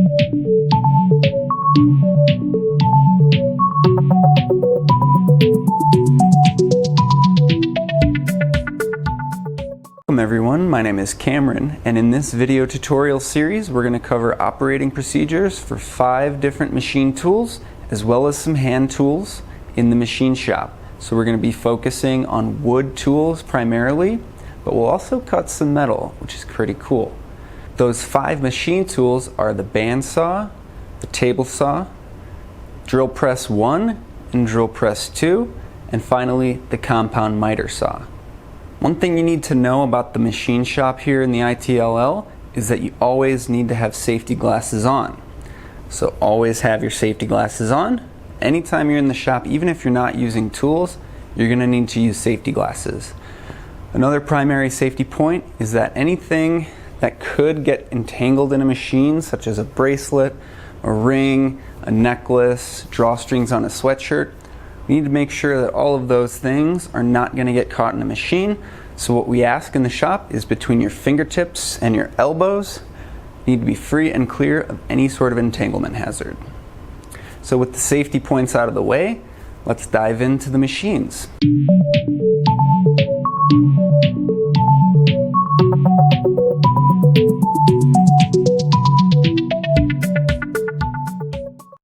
Welcome everyone, my name is Cameron, and in this video tutorial series we're going to cover operating procedures for 5 different machine tools as well as some hand tools in the machine shop. So we're going to be focusing on wood tools primarily, but we'll also cut some metal, which is pretty cool. Those 5 machine tools are the bandsaw, the table saw, drill press 1 and drill press 2, and finally the compound miter saw. One thing you need to know about the machine shop here in the ITLL is that you always need to have safety glasses on. So always have your safety glasses on. Anytime you're in the shop, even if you're not using tools, you're going to need to use safety glasses. Another primary safety point is that anything that could get entangled in a machine, such as a bracelet, a ring, a necklace, drawstrings on a sweatshirt, we need to make sure that all of those things are not going to get caught in a machine. So what we ask in the shop is between your fingertips and your elbows, you need to be free and clear of any sort of entanglement hazard. So with the safety points out of the way, let's dive into the machines.